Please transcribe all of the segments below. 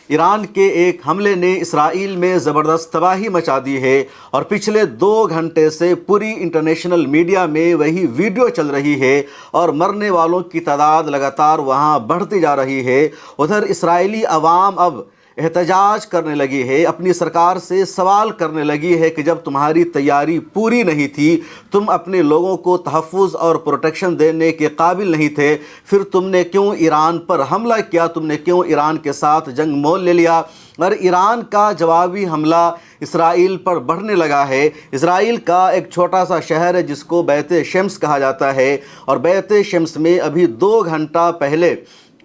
Iran के एक हमले ने इसराइल में ज़बरदस्त तबाही मचा दी है और पिछले 2 घंटे से पूरी इंटरनेशनल मीडिया में वही वीडियो चल रही है और मरने वालों की तादाद लगातार वहां बढ़ती जा रही है। उधर इसराइली अवाम अब एहतजाज करने लगी है, अपनी सरकार से सवाल करने लगी है कि जब तुम्हारी तैयारी पूरी नहीं थी, तुम अपने लोगों को तहफ़्फ़ुज़ और प्रोटेक्शन देने के काबिल नहीं थे, फिर तुमने क्यों ईरान पर हमला किया, तुमने क्यों ईरान के साथ जंग मोल ले लिया। और ईरान का जवाबी हमला इसराइल पर बढ़ने लगा है। इसराइल का एक छोटा सा शहर है जिसको बैत शम्स कहा जाता है और बैत शम्स में अभी 2 घंटा पहले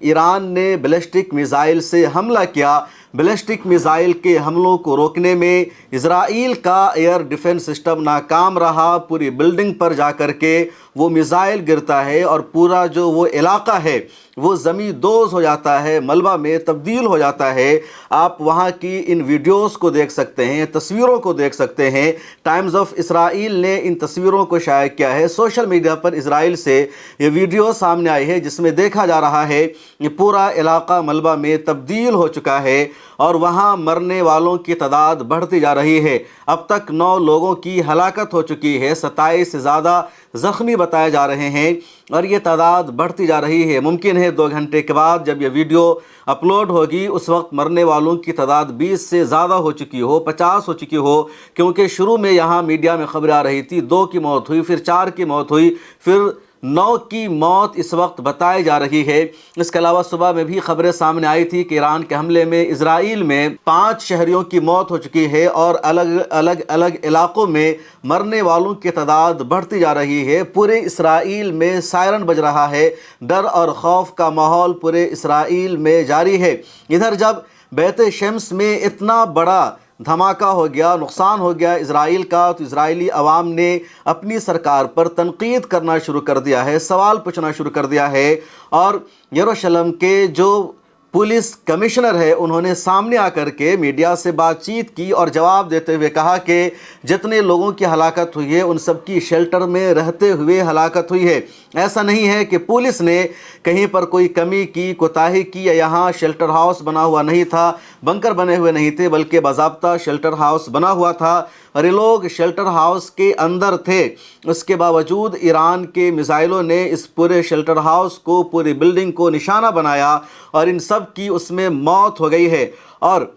ईरान ने बैलिस्टिक मिसाइल से हमला किया। बैलिस्टिक मिसाइल के हमलों को रोकने में इसराइल का एयर डिफेंस सिस्टम नाकाम रहा। पूरी बिल्डिंग पर जाकर के वो मिसाइल गिरता है और पूरा जो वो इलाका है वो ज़मीं दोज़ हो जाता है, मलबा में तब्दील हो जाता है। आप वहाँ की इन वीडियोस को देख सकते हैं, तस्वीरों को देख सकते हैं। टाइम्स ऑफ इसराइल ने इन तस्वीरों को शाया किया है। सोशल मीडिया पर इसराइल से ये वीडियो सामने आई है जिसमें देखा जा रहा है कि पूरा इलाका मलबा में तब्दील हो चुका है और वहाँ मरने वालों की तादाद बढ़ती जा रही है। अब तक 9 लोगों की हलाकत हो चुकी है, 27 से ज़्यादा ज़ख्मी बताए जा रहे हैं और ये तादाद बढ़ती जा रही है। मुमकिन है 2 घंटे के बाद जब ये वीडियो अपलोड होगी उस वक्त मरने वालों की तादाद 20 से ज़्यादा हो चुकी हो, 50 हो चुकी हो, क्योंकि शुरू में यहाँ मीडिया में खबरें आ रही थी 2 की मौत हुई, फिर 4 की मौत हुई, फिर 9 की मौत इस वक्त बताई जा रही है। इसके अलावा सुबह में भी खबरें सामने आई थी कि ईरान के हमले में इजराइल में 5 शहरियों की मौत हो चुकी है और अलग इलाकों में मरने वालों की तादाद बढ़ती जा रही है। पूरे इसराइल में सायरन बज रहा है, डर और खौफ का माहौल पूरे इसराइल में जारी है। इधर जब बैत शम्स में इतना बड़ा धमाका हो गया, नुकसान हो गया इजराइल का, तो इजरायली अवाम ने अपनी सरकार पर तनकीद करना शुरू कर दिया है, सवाल पूछना शुरू कर दिया है। और यरूशलेम के जो पुलिस कमिश्नर है उन्होंने सामने आकर के मीडिया से बातचीत की और जवाब देते हुए कहा कि जितने लोगों की हलाकत हुई है उन सब की शेल्टर में रहते हुए हलाकत हुई है। ऐसा नहीं है कि पुलिस ने कहीं पर कोई कमी की, कोताही की या यहाँ शेल्टर हाउस बना हुआ नहीं था, बंकर बने हुए नहीं थे, बल्कि बाज़ाब्ता शेल्टर हाउस बना हुआ था और ये लोग शेल्टर हाउस के अंदर थे। उसके बावजूद ईरान के मिसाइलों ने इस पूरे शेल्टर हाउस को, पूरी बिल्डिंग को निशाना बनाया और इन सब की उसमें मौत हो गई है। और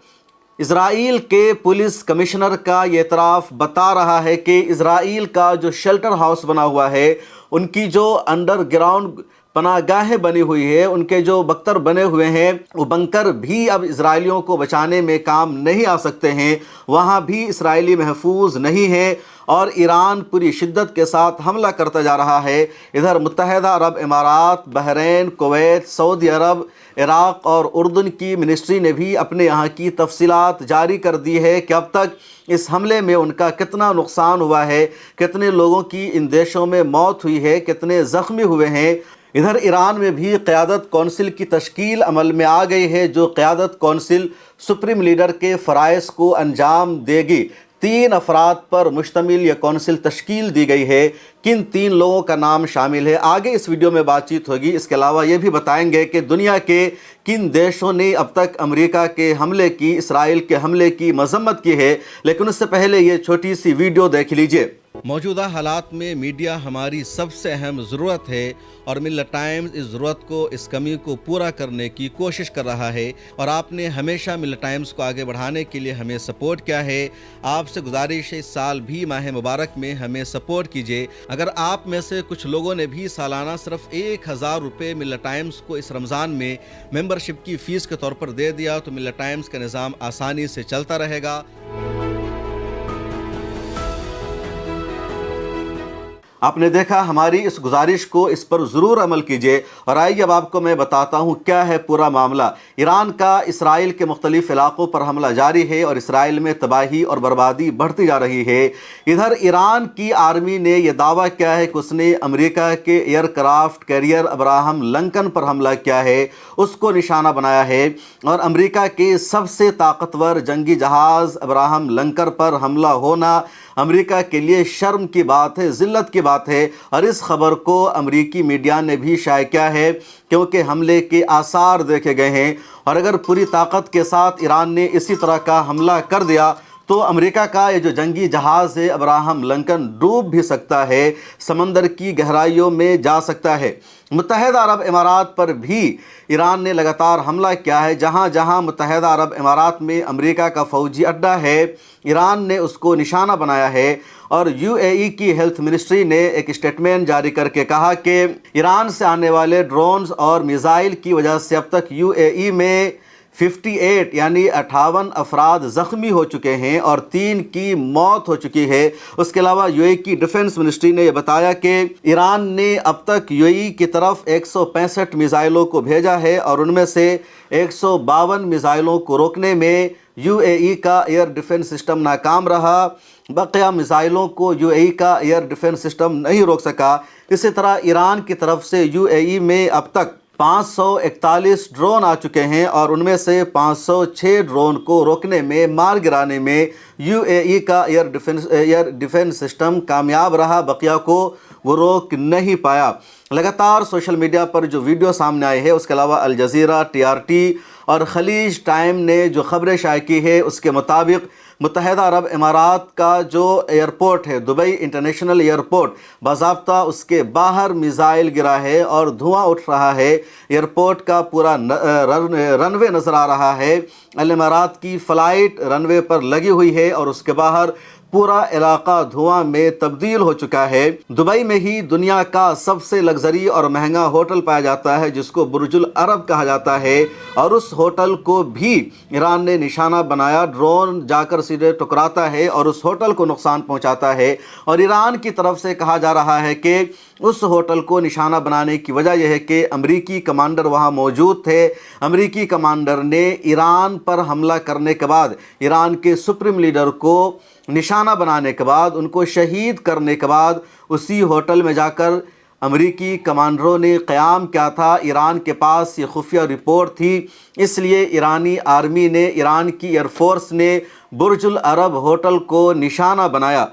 इजराइल के पुलिस कमिश्नर का ये इतराफ़ बता रहा है कि इजराइल का जो शेल्टर हाउस बना हुआ है, उनकी जो अंडरग्राउंड पनाहगाहें बनी हुई है, उनके जो बख्तर बने हुए हैं, वो बंकर भी अब इसराइलियों को बचाने में काम नहीं आ सकते हैं। वहाँ भी इसराइली महफूज नहीं है और ईरान पूरी शिद्दत के साथ हमला करता जा रहा है। इधर मुत्तहिदा अरब इमारात, बहरीन, कुवैत, सऊदी अरब, इराक़ और उर्दन की मिनिस्ट्री ने भी अपने यहाँ की तफसीलात जारी कर दी है कि अब तक इस हमले में उनका कितना नुकसान हुआ है, कितने लोगों की इन देशों में मौत हुई है, कितने ज़ख्मी हुए हैं। इधर ईरान में भी क़यादत कौंसिल की तश्कील अमल में आ गई है। जो क़यादत कौंसिल सुप्रीम लीडर के फ़राइज़ को अंजाम देगी, 3 अफराद पर मुश्तमिल यह कौंसिल तश्कील दी गई है। किन 3 लोगों का नाम शामिल है आगे इस वीडियो में बातचीत होगी। इसके अलावा ये भी बताएंगे कि दुनिया के किन देशों ने अब तक अमेरिका के हमले की, इसराइल के हमले की मजम्मत की है। लेकिन उससे पहले ये छोटी सी वीडियो देख लीजिए। मौजूदा हालात में मीडिया हमारी सबसे अहम ज़रूरत है और मिल्लत टाइम्स इस ज़रूरत को, इस कमी को पूरा करने की कोशिश कर रहा है और आपने हमेशा मिल्लत टाइम्स को आगे बढ़ाने के लिए हमें सपोर्ट किया है। आपसे गुजारिश है इस साल भी माह मुबारक में हमें सपोर्ट कीजिए। अगर आप में से कुछ लोगों ने भी सालाना सिर्फ 1000 रुपये मिल्लत टाइम्स को इस रमज़ान में मेंबरशिप की फ़ीस के तौर पर दे दिया तो मिल्लत टाइम्स का निज़ाम आसानी से चलता रहेगा। आपने देखा हमारी इस गुजारिश को, इस पर ज़रूर अमल कीजिए। और आइए अब आपको मैं बताता हूँ क्या है पूरा मामला। ईरान का इसराइल के मुख्तलिफ इलाक़ों पर हमला जारी है और इसराइल में तबाही और बर्बादी बढ़ती जा रही है। इधर ईरान की आर्मी ने यह दावा किया है कि उसने अमेरिका के एयरक्राफ्ट कैरियर अब्राहम लिंकन पर हमला किया है, उसको निशाना बनाया है। और अमेरिका के सबसे ताकतवर जंगी जहाज़ अब्राहम लिंकन पर हमला होना अमेरिका के लिए शर्म की बात है, ज़िल्लत की بات ہے اور اس خبر کو امریکی میڈیا نے بھی شائع کیا ہے کیونکہ حملے کے آثار دیکھے گئے ہیں، اور اگر پوری طاقت کے ساتھ ایران نے اسی طرح کا حملہ کر دیا تو امریکہ کا یہ جو جنگی جہاز ہے ابراہم لنکن ڈوب بھی سکتا ہے، سمندر کی گہرائیوں میں جا سکتا ہے۔ متحدہ عرب امارات پر بھی ایران نے لگاتار حملہ کیا ہے، جہاں جہاں متحدہ عرب امارات میں امریکہ کا فوجی اڈہ ہے ایران نے اس کو نشانہ بنایا ہے، اور یو اے ای کی ہیلتھ منسٹری نے ایک اسٹیٹمنٹ جاری کر کے کہا کہ ایران سے آنے والے ڈرونز اور میزائل کی وجہ سے اب تک یو اے ای میں 58 یعنی 58 افراد زخمی ہو چکے ہیں اور 3 کی موت ہو چکی ہے۔ اس کے علاوہ یو اے ای کی ڈیفنس منسٹری نے یہ بتایا کہ ایران نے اب تک یو اے ای کی طرف 165 میزائلوں کو بھیجا ہے، اور ان میں سے 152 میزائلوں کو روکنے میں یو اے ای کا ایئر ڈیفنس سسٹم ناکام رہا، بقیہ میزائلوں کو یو اے ای کا ایئر ڈیفنس سسٹم نہیں روک سکا۔ اسی طرح ایران کی طرف سے یو اے ای میں اب تک 541 ڈرون آ چکے ہیں، اور ان میں سے 506 ڈرون کو روکنے میں، مار گرانے میں یو اے ای کا ایئر ڈیفنس سسٹم کامیاب رہا، بقیہ کو وہ روک نہیں پایا۔ لگاتار سوشل میڈیا پر جو ویڈیو سامنے آئے ہیں، اس کے علاوہ الجزیرہ، ٹی آر ٹی اور خلیج ٹائم نے جو خبریں شائع کی ہے، اس کے مطابق متحدہ عرب امارات کا جو ایئرپورٹ ہے دبئی انٹرنیشنل ایئرپورٹ، باضابطہ اس کے باہر میزائل گرا ہے اور دھواں اٹھ رہا ہے، ایئرپورٹ کا پورا رن وے نظر آ رہا ہے، الامارات کی فلائٹ رن وے پر لگی ہوئی ہے اور اس کے باہر پورا علاقہ دھواں میں تبدیل ہو چکا ہے۔ دبئی میں ہی دنیا کا سب سے لگژری اور مہنگا ہوٹل پایا جاتا ہے جس کو برج العرب کہا جاتا ہے، اور اس ہوٹل کو بھی ایران نے نشانہ بنایا، ڈرون جا کر سیدھے ٹکراتا ہے اور اس ہوٹل کو نقصان پہنچاتا ہے، اور ایران کی طرف سے کہا جا رہا ہے کہ اس ہوٹل کو نشانہ بنانے کی وجہ یہ ہے کہ امریکی کمانڈر وہاں موجود تھے۔ امریکی کمانڈر نے ایران پر حملہ کرنے کے بعد، ایران کے سپریم لیڈر کو نشانہ بنانے کے بعد، ان کو شہید کرنے کے بعد، اسی ہوٹل میں جا کر امریکی کمانڈروں نے قیام کیا تھا۔ ایران کے پاس یہ خفیہ رپورٹ تھی، اس لیے ایرانی آرمی نے، ایران کی ایئر فورس نے برج العرب ہوٹل کو نشانہ بنایا۔